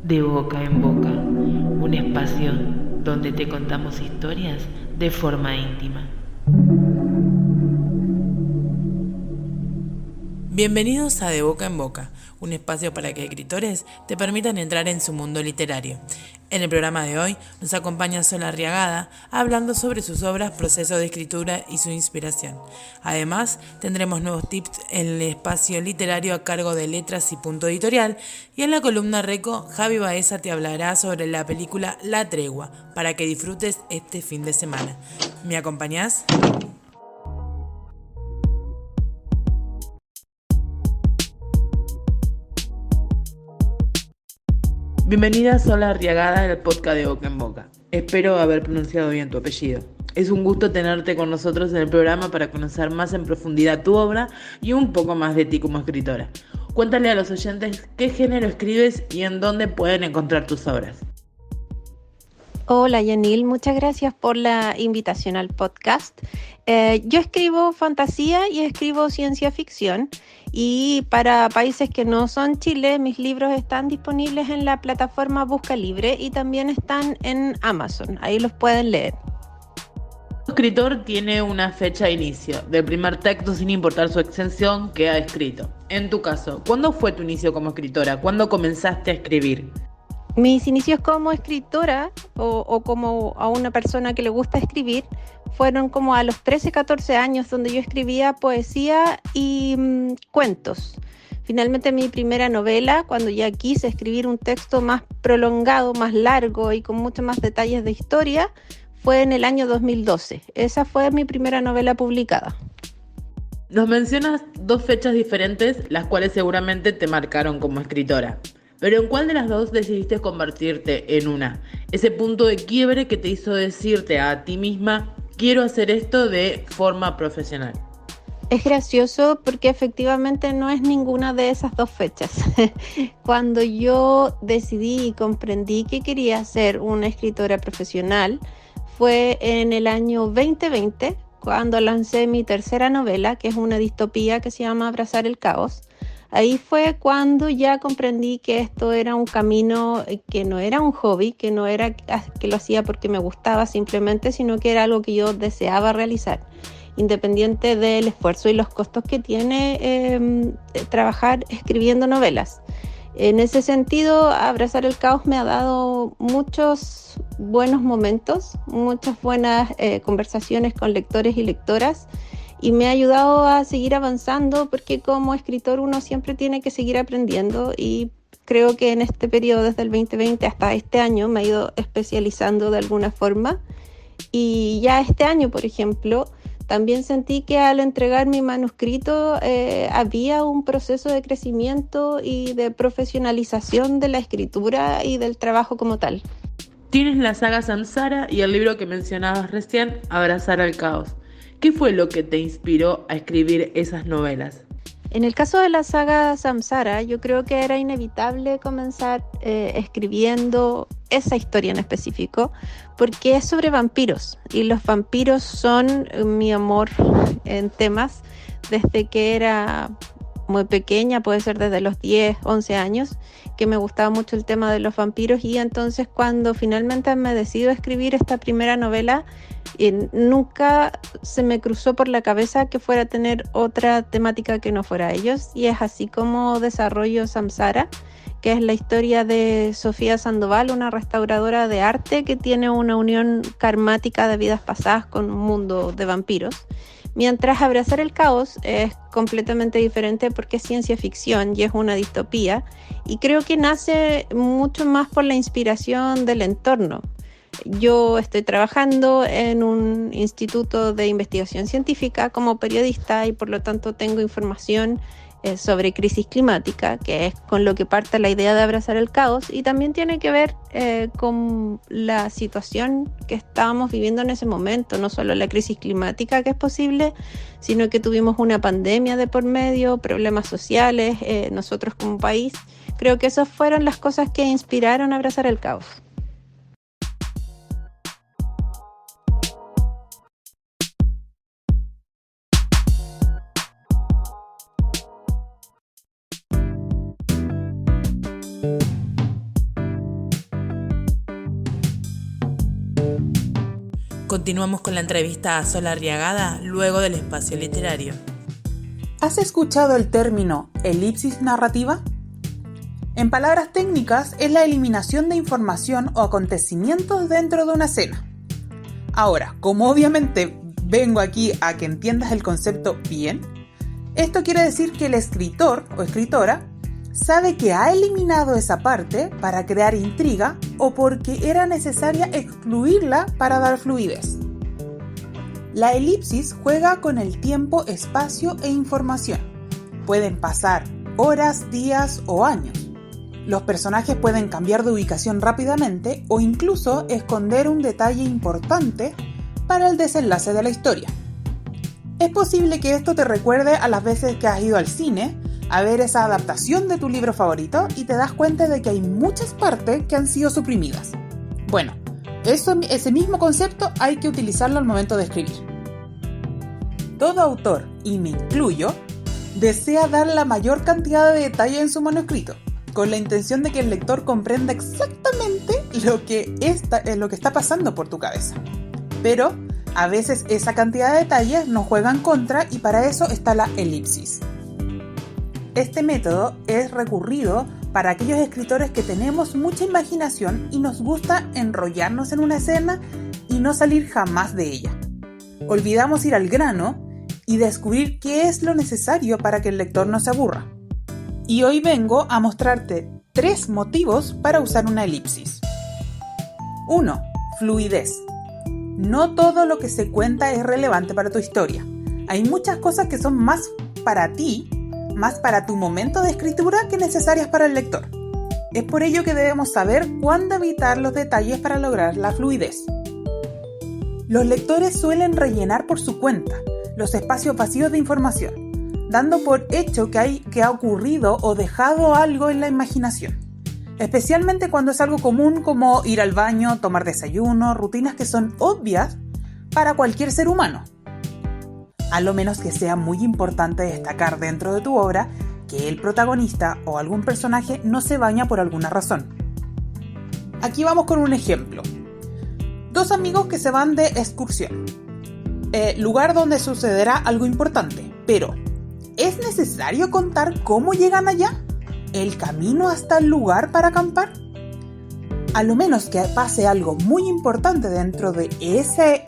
De boca en boca, un espacio donde te contamos historias de forma íntima. Bienvenidos a De Boca en Boca, un espacio para que escritores te permitan entrar en su mundo literario. En el programa de hoy nos acompaña Sol Arriagada hablando sobre sus obras, proceso de escritura y su inspiración. Además, tendremos nuevos tips en el espacio literario a cargo de Letras y Punto Editorial, y en la columna Reco, Javi Baeza te hablará sobre la película La Tregua, para que disfrutes este fin de semana. ¿Me acompañás? Bienvenida Sola Arriagada del podcast de Boca en Boca. Espero haber pronunciado bien tu apellido. Es un gusto tenerte con nosotros en el programa para conocer más en profundidad tu obra y un poco más de ti como escritora. Cuéntale a los oyentes qué género escribes y en dónde pueden encontrar tus obras. Hola Yanil, muchas gracias por la invitación al podcast. Yo escribo fantasía y escribo ciencia ficción, y para países que no son Chile, mis libros están disponibles en la plataforma Busca Libre y también están en Amazon, ahí los pueden leer. El escritor tiene una fecha de inicio del primer texto sin importar su extensión que ha escrito. En tu caso, ¿cuándo fue tu inicio como escritora? ¿Cuándo comenzaste a escribir? Mis inicios como escritora o como a una persona que le gusta escribir fueron como a los 13, 14 años, donde yo escribía poesía y cuentos. Finalmente mi primera novela, cuando ya quise escribir un texto más prolongado, más largo y con muchos más detalles de historia, fue en el año 2012. Esa fue mi primera novela publicada. Nos mencionas dos fechas diferentes, las cuales seguramente te marcaron como escritora. Pero ¿en cuál de las dos decidiste convertirte en una? Ese punto de quiebre que te hizo decirte a ti misma, quiero hacer esto de forma profesional. Es gracioso porque efectivamente no es ninguna de esas dos fechas. Cuando yo decidí y comprendí que quería ser una escritora profesional, fue en el año 2020, cuando lancé mi tercera novela, que es una distopía que se llama Abrazar el Caos. Ahí fue cuando ya comprendí que esto era un camino, que no era un hobby, que no era que lo hacía porque me gustaba simplemente, sino que era algo que yo deseaba realizar, independiente del esfuerzo y los costos que tiene trabajar escribiendo novelas. En ese sentido, Abrazar el Caos me ha dado muchos buenos momentos, muchas buenas conversaciones con lectores y lectoras, y me ha ayudado a seguir avanzando, porque como escritor uno siempre tiene que seguir aprendiendo, y creo que en este periodo, desde el 2020 hasta este año, me he ido especializando de alguna forma. Y ya este año, por ejemplo, también sentí que al entregar mi manuscrito había un proceso de crecimiento y de profesionalización de la escritura y del trabajo como tal. Tienes la saga Samsara y el libro que mencionabas recién, Abrazar al Caos. ¿Qué fue lo que te inspiró a escribir esas novelas? En el caso de la saga Samsara, yo creo que era inevitable comenzar escribiendo esa historia en específico, porque es sobre vampiros, y los vampiros son mi amor en temas desde que era muy pequeña, puede ser desde los 10, 11 años, que me gustaba mucho el tema de los vampiros, y entonces cuando finalmente me decido a escribir esta primera novela, nunca se me cruzó por la cabeza que fuera a tener otra temática que no fuera ellos, y es así como desarrollo Samsara, que es la historia de Sofía Sandoval, una restauradora de arte que tiene una unión karmática de vidas pasadas con un mundo de vampiros. Mientras Abrazar el Caos es completamente diferente porque es ciencia ficción y es una distopía, y creo que nace mucho más por la inspiración del entorno. Yo estoy trabajando en un instituto de investigación científica como periodista, y por lo tanto tengo información sobre crisis climática, que es con lo que parte la idea de Abrazar el Caos, y también tiene que ver con la situación que estábamos viviendo en ese momento, no solo la crisis climática que es posible, sino que tuvimos una pandemia de por medio, problemas sociales, nosotros como país. Creo que esas fueron las cosas que inspiraron a Abrazar el Caos. Continuamos con la entrevista a Sol Arriagada luego del espacio literario. ¿Has escuchado el término elipsis narrativa? En palabras técnicas, es la eliminación de información o acontecimientos dentro de una escena. Ahora, como obviamente vengo aquí a que entiendas el concepto bien, esto quiere decir que el escritor o escritora sabe que ha eliminado esa parte para crear intriga o porque era necesaria excluirla para dar fluidez. La elipsis juega con el tiempo, espacio e información. Pueden pasar horas, días o años. Los personajes pueden cambiar de ubicación rápidamente o incluso esconder un detalle importante para el desenlace de la historia. Es posible que esto te recuerde a las veces que has ido al cine a ver esa adaptación de tu libro favorito y te das cuenta de que hay muchas partes que han sido suprimidas. Bueno, ese mismo concepto hay que utilizarlo al momento de escribir. Todo autor, y me incluyo, desea dar la mayor cantidad de detalle en su manuscrito, con la intención de que el lector comprenda exactamente lo que está pasando por tu cabeza. Pero a veces esa cantidad de detalles nos juegan contra y para eso está la elipsis. Este método es recurrido para aquellos escritores que tenemos mucha imaginación y nos gusta enrollarnos en una escena y no salir jamás de ella. Olvidamos ir al grano y descubrir qué es lo necesario para que el lector no se aburra. Y hoy vengo a mostrarte 3 motivos para usar una elipsis. 1. Fluidez. No todo lo que se cuenta es relevante para tu historia. Hay muchas cosas que son más para ti, más para tu momento de escritura que necesarias para el lector. Es por ello que debemos saber cuándo evitar los detalles para lograr la fluidez. Los lectores suelen rellenar por su cuenta los espacios vacíos de información, dando por hecho que ha ocurrido o dejado algo en la imaginación. Especialmente cuando es algo común como ir al baño, tomar desayuno, rutinas que son obvias para cualquier ser humano. A lo menos que sea muy importante destacar dentro de tu obra que el protagonista o algún personaje no se baña por alguna razón. Aquí vamos con un ejemplo. 2 amigos que se van de excursión. Lugar donde sucederá algo importante, pero ¿es necesario contar cómo llegan allá? ¿El camino hasta el lugar para acampar? A lo menos que pase algo muy importante dentro de ese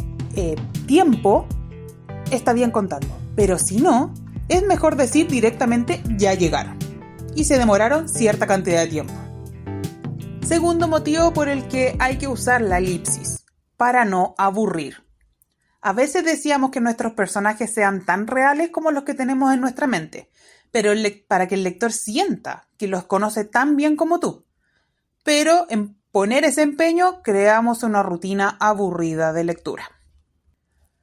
tiempo, está bien contando. Pero si no, es mejor decir directamente ya llegaron y se demoraron cierta cantidad de tiempo. Segundo motivo por el que hay que usar la elipsis, para no aburrir. A veces decíamos que nuestros personajes sean tan reales como los que tenemos en nuestra mente, pero para que el lector sienta que los conoce tan bien como tú. Pero en poner ese empeño creamos una rutina aburrida de lectura.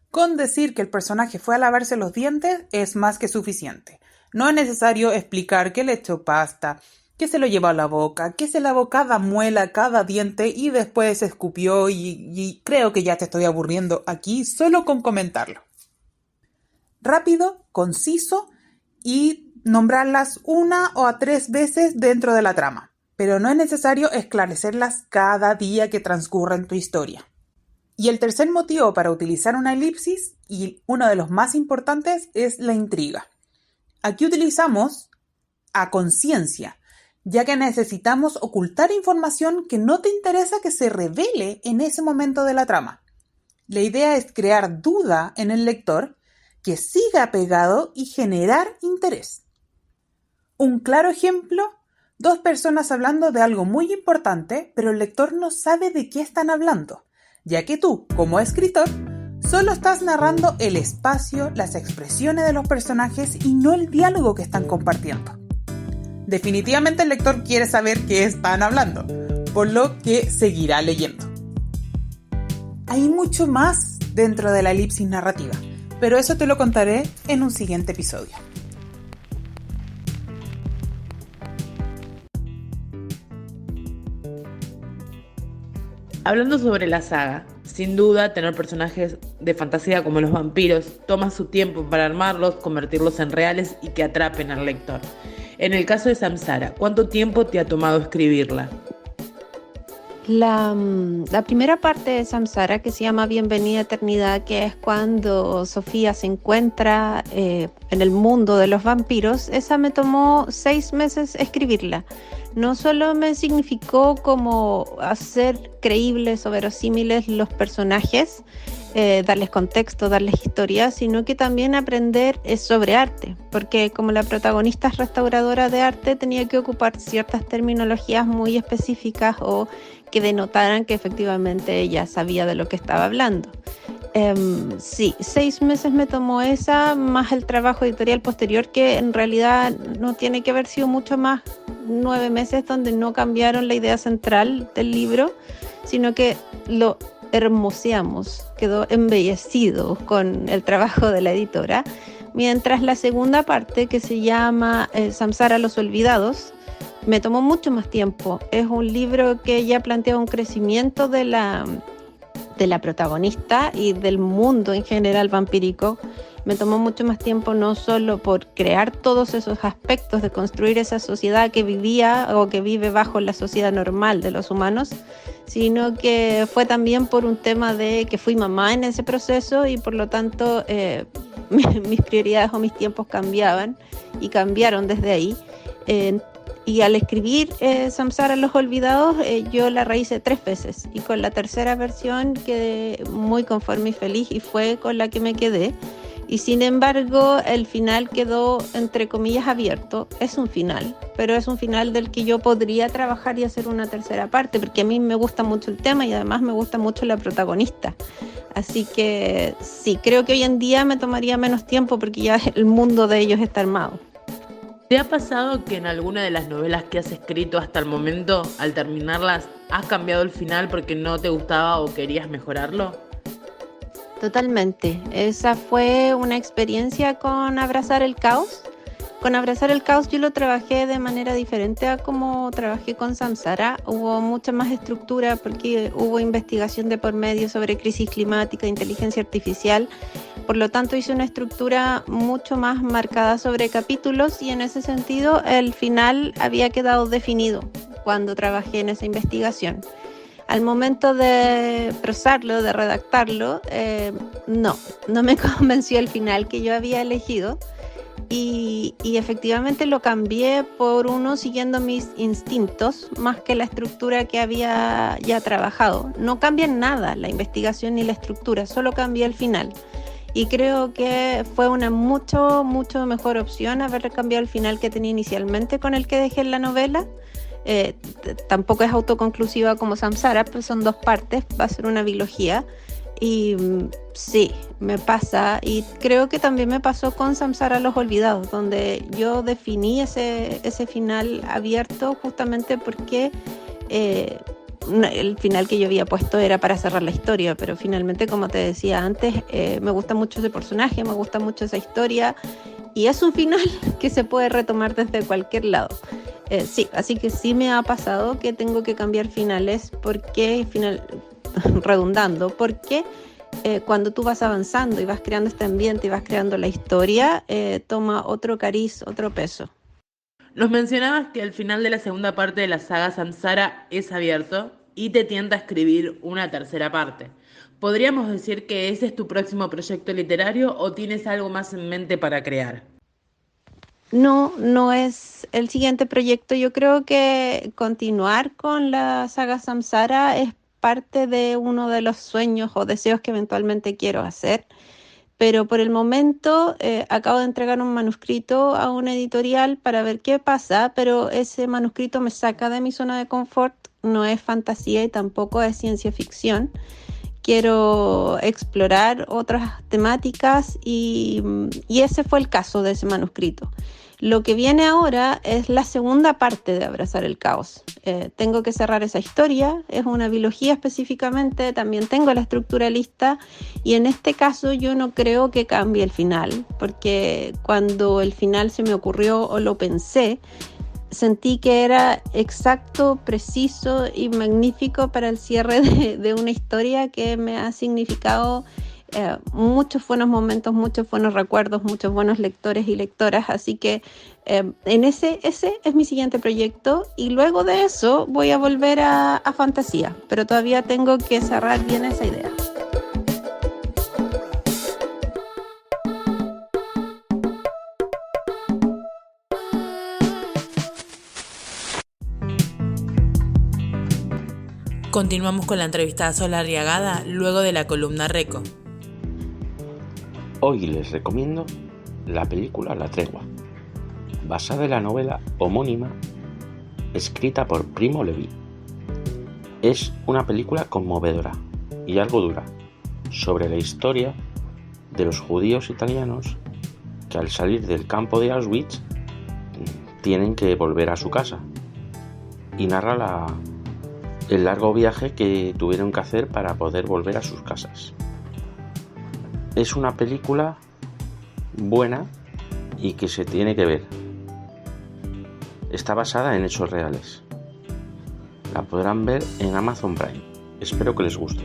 Con decir que el personaje fue a lavarse los dientes es más que suficiente. No es necesario explicar que le echó pasta, que se lo llevó a la boca, que se lavó cada muela, cada diente y después se escupió y creo que ya te estoy aburriendo aquí solo con comentarlo. Rápido, conciso y nombrarlas 1 o 3 veces dentro de la trama, pero no es necesario esclarecerlas cada día que transcurra en tu historia. Y el tercer motivo para utilizar una elipsis, y uno de los más importantes, es la intriga. Aquí utilizamos a conciencia, ya que necesitamos ocultar información que no te interesa que se revele en ese momento de la trama. La idea es crear duda en el lector, que siga pegado y generar interés. Un claro ejemplo: 2 personas hablando de algo muy importante, pero el lector no sabe de qué están hablando, ya que tú, como escritor, solo estás narrando el espacio, las expresiones de los personajes y no el diálogo que están compartiendo. Definitivamente el lector quiere saber qué están hablando, por lo que seguirá leyendo. Hay mucho más dentro de la elipsis narrativa, pero eso te lo contaré en un siguiente episodio. Hablando sobre la saga, sin duda tener personajes de fantasía como los vampiros toma su tiempo para armarlos, convertirlos en reales y que atrapen al lector. En el caso de Samsara, ¿cuánto tiempo te ha tomado escribirla? La primera parte de Samsara, que se llama Bienvenida a Eternidad, que es cuando Sofía se encuentra en el mundo de los vampiros, esa me tomó 6 meses escribirla. No solo me significó como hacer creíbles o verosímiles los personajes, darles contexto, darles historia, sino que también aprender sobre arte, porque como la protagonista es restauradora de arte, tenía que ocupar ciertas terminologías muy específicas o que denotaran que efectivamente ella sabía de lo que estaba hablando. Sí, 6 meses me tomó esa, más el trabajo editorial posterior, que en realidad no tiene que haber sido mucho más, 9 meses donde no cambiaron la idea central del libro, sino que lo hermoseamos, quedó embellecido con el trabajo de la editora, mientras la segunda parte, que se llama Samsara los Olvidados, me tomó mucho más tiempo. Es un libro que ya plantea un crecimiento de la protagonista y del mundo en general vampírico. Me tomó mucho más tiempo, no solo por crear todos esos aspectos de construir esa sociedad que vivía o que vive bajo la sociedad normal de los humanos, sino que fue también por un tema de que fui mamá en ese proceso y por lo tanto mis prioridades o mis tiempos cambiaban y cambiaron desde ahí. Y al escribir Samsara los Olvidados, yo la rehice 3 veces y con la tercera versión quedé muy conforme y feliz y fue con la que me quedé. Y sin embargo, el final quedó, entre comillas, abierto. Es un final, pero es un final del que yo podría trabajar y hacer una tercera parte, porque a mí me gusta mucho el tema y además me gusta mucho la protagonista. Así que sí, creo que hoy en día me tomaría menos tiempo porque ya el mundo de ellos está armado. ¿Te ha pasado que en alguna de las novelas que has escrito hasta el momento, al terminarlas, has cambiado el final porque no te gustaba o querías mejorarlo? Totalmente. Esa fue una experiencia con Abrazar el Caos. Con Abrazar el Caos yo lo trabajé de manera diferente a como trabajé con Samsara. Hubo mucha más estructura porque hubo investigación de por medio sobre crisis climática, inteligencia artificial. Por lo tanto hice una estructura mucho más marcada sobre capítulos y en ese sentido el final había quedado definido cuando trabajé en esa investigación. Al momento de prosarlo, de redactarlo, no me convenció el final que yo había elegido y efectivamente lo cambié por uno siguiendo mis instintos más que la estructura que había ya trabajado. No cambia nada la investigación ni la estructura, solo cambié el final. Y creo que fue una mucho mejor opción haber cambiado el final que tenía inicialmente con el que dejé en la novela. Tampoco es autoconclusiva como Samsara, pero son 2 partes, va a ser una bilogía. Y sí, me pasa, y creo que también me pasó con Samsara los Olvidados, donde yo definí ese final abierto justamente porque el final que yo había puesto era para cerrar la historia, pero finalmente, como te decía antes, me gusta mucho ese personaje, me gusta mucho esa historia y es un final que se puede retomar desde cualquier lado. Sí, así que sí me ha pasado que tengo que cambiar finales porque redundando, porque cuando tú vas avanzando y vas creando este ambiente y vas creando la historia, toma otro cariz, otro peso. Nos mencionabas que el final de la segunda parte de la saga Samsara es abierto y te tienta a escribir una tercera parte. ¿Podríamos decir que ese es tu próximo proyecto literario o tienes algo más en mente para crear? No es el siguiente proyecto. Yo creo que continuar con la saga Samsara es parte de uno de los sueños o deseos que eventualmente quiero hacer. Pero por el momento acabo de entregar un manuscrito a una editorial para ver qué pasa, pero ese manuscrito me saca de mi zona de confort, no es fantasía y tampoco es ciencia ficción. Quiero explorar otras temáticas y ese fue el caso de ese manuscrito. Lo que viene ahora es la segunda parte de Abrazar el Caos. Tengo que cerrar esa historia, es una bilogía específicamente, también tengo la estructura lista y en este caso yo no creo que cambie el final, porque cuando el final se me ocurrió o lo pensé, sentí que era exacto, preciso y magnífico para el cierre de una historia que me ha significado muchos buenos momentos, muchos buenos recuerdos, muchos buenos lectores y lectoras, así que ese es mi siguiente proyecto, y luego de eso voy a volver a fantasía, pero todavía tengo que cerrar bien esa idea. Continuamos con la entrevista a Sol Arriagada luego de la columna Reco. Hoy les recomiendo la película La Tregua, basada en la novela homónima escrita por Primo Levi. Es una película conmovedora y algo dura sobre la historia de los judíos italianos que al salir del campo de Auschwitz tienen que volver a su casa, y narra el largo viaje que tuvieron que hacer para poder volver a sus casas. Es una película buena y que se tiene que ver. Está basada en hechos reales. La podrán ver en Amazon Prime. Espero que les guste.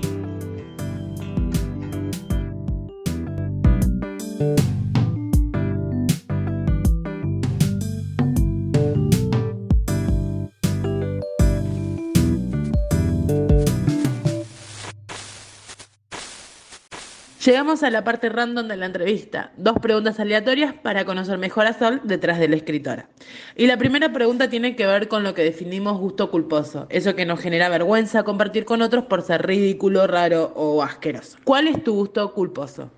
Llegamos a la parte random de la entrevista. 2 preguntas aleatorias para conocer mejor a Sol detrás de la escritora. Y la primera pregunta tiene que ver con lo que definimos gusto culposo. Eso que nos genera vergüenza compartir con otros por ser ridículo, raro o asqueroso. ¿Cuál es tu gusto culposo?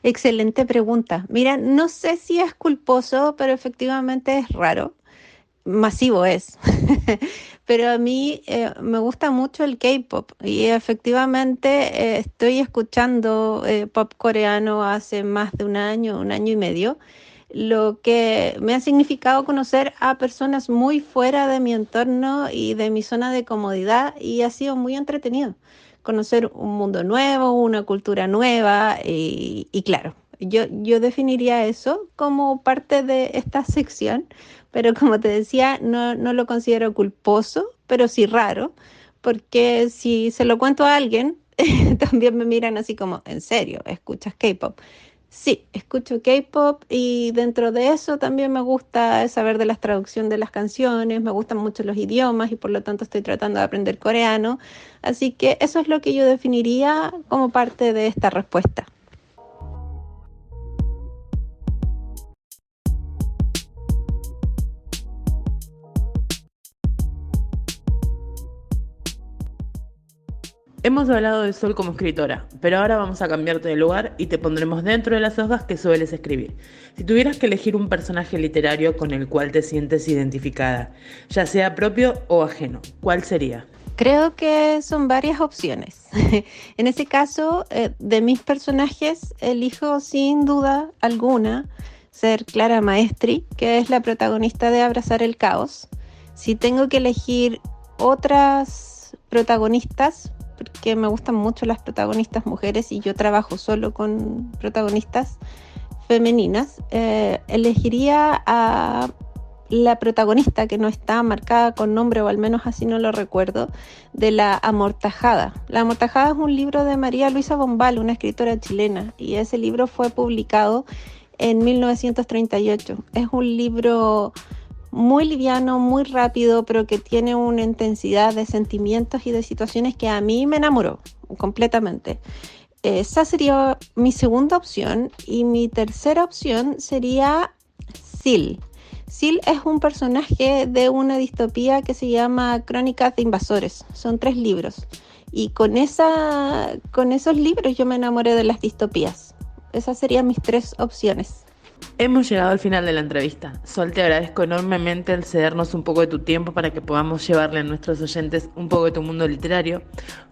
Excelente pregunta. Mira, no sé si es culposo, pero efectivamente es raro. Masivo es. Pero a mí me gusta mucho el K-pop, y efectivamente estoy escuchando pop coreano hace más de un año y medio, lo que me ha significado conocer a personas muy fuera de mi entorno y de mi zona de comodidad, y ha sido muy entretenido conocer un mundo nuevo, una cultura nueva, y claro, yo definiría eso como parte de esta sección. Pero como te decía, no lo considero culposo, pero sí raro, porque si se lo cuento a alguien, también me miran así como, ¿en serio? ¿Escuchas K-pop? Sí, escucho K-pop, y dentro de eso también me gusta saber de la traducción de las canciones, me gustan mucho los idiomas y por lo tanto estoy tratando de aprender coreano. Así que eso es lo que yo definiría como parte de esta respuesta. Hemos hablado de Sol como escritora, pero ahora vamos a cambiarte de lugar y te pondremos dentro de las hojas que sueles escribir. Si tuvieras que elegir un personaje literario con el cual te sientes identificada, ya sea propio o ajeno, ¿cuál sería? Creo que son varias opciones. En ese caso, de mis personajes, elijo sin duda alguna ser Clara Maestri, que es la protagonista de Abrazar el Caos. Si tengo que elegir otras protagonistas, porque me gustan mucho las protagonistas mujeres y yo trabajo solo con protagonistas femeninas, elegiría a la protagonista que no está marcada con nombre, o al menos así no lo recuerdo, de La Amortajada. La Amortajada es un libro de María Luisa Bombal, una escritora chilena, y ese libro fue publicado en 1938. Es un libro muy liviano, muy rápido, pero que tiene una intensidad de sentimientos y de situaciones que a mí me enamoró completamente. Esa sería mi segunda opción, y mi tercera opción sería Sil. Sil es un personaje de una distopía que se llama Crónicas de Invasores. Son 3 libros, y con esos libros yo me enamoré de las distopías. Esas serían mis 3 opciones. Hemos llegado al final de la entrevista. Sol, te agradezco enormemente el cedernos un poco de tu tiempo para que podamos llevarle a nuestros oyentes un poco de tu mundo literario.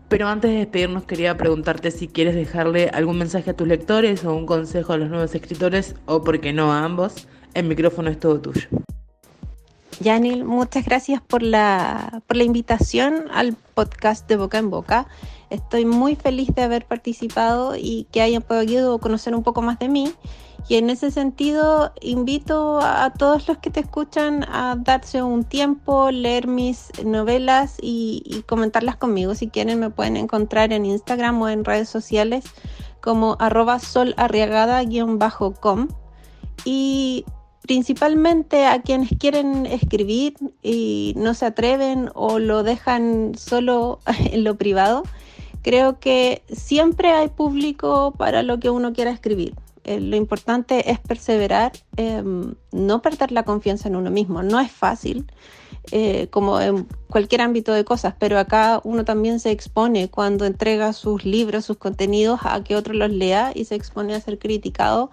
Pero antes de despedirnos quería preguntarte si quieres dejarle algún mensaje a tus lectores o un consejo a los nuevos escritores, o por qué no a ambos. El micrófono es todo tuyo. Yanil, muchas gracias por la invitación al podcast de Boca en Boca. Estoy muy feliz de haber participado y que hayan podido conocer un poco más de mí. Y en ese sentido, invito a todos los que te escuchan a darse un tiempo, leer mis novelas y comentarlas conmigo. Si quieren, me pueden encontrar en Instagram o en redes sociales como @solarriagada_com, y principalmente a quienes quieren escribir y no se atreven o lo dejan solo en lo privado. Creo que siempre hay público para lo que uno quiera escribir. Lo importante es perseverar, no perder la confianza en uno mismo. No es fácil, como en cualquier ámbito de cosas, pero acá uno también se expone cuando entrega sus libros, sus contenidos a que otro los lea, y se expone a ser criticado,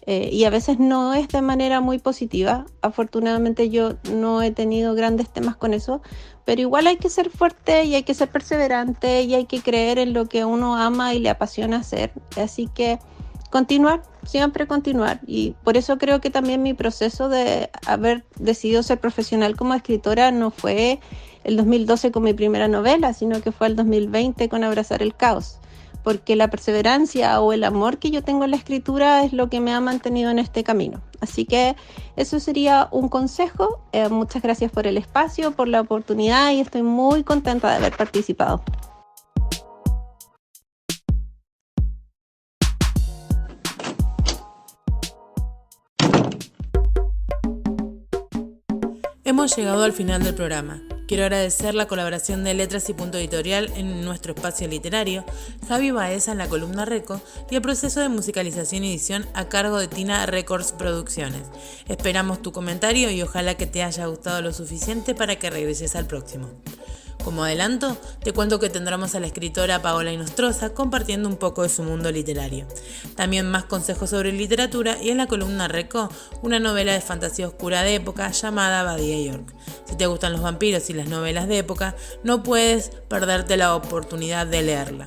y a veces no es de manera muy positiva. Afortunadamente yo no he tenido grandes temas con eso, pero igual hay que ser fuerte y hay que ser perseverante y hay que creer en lo que uno ama y le apasiona hacer. Así que continuar, siempre continuar. Y por eso creo que también mi proceso de haber decidido ser profesional como escritora no fue el 2012 con mi primera novela, sino que fue el 2020 con Abrazar el Caos. Porque la perseverancia o el amor que yo tengo en la escritura es lo que me ha mantenido en este camino. Así que eso sería un consejo. Muchas gracias por el espacio, por la oportunidad, y estoy muy contenta de haber participado. Hemos llegado al final del programa. Quiero agradecer la colaboración de Letras y Punto Editorial en nuestro espacio literario, Javi Baeza en la columna Reco y el proceso de musicalización y edición a cargo de Tina Records Producciones. Esperamos tu comentario y ojalá que te haya gustado lo suficiente para que regreses al próximo. Como adelanto, te cuento que tendremos a la escritora Paola Inostroza compartiendo un poco de su mundo literario. También más consejos sobre literatura y en la columna Reco, una novela de fantasía oscura de época llamada Badía York. Si te gustan los vampiros y las novelas de época, no puedes perderte la oportunidad de leerla.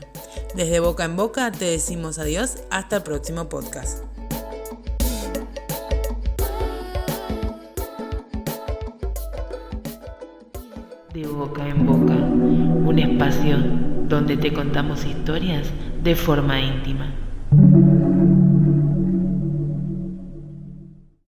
Desde Boca en Boca te decimos adiós, hasta el próximo podcast. De Boca en Boca, un espacio donde te contamos historias de forma íntima.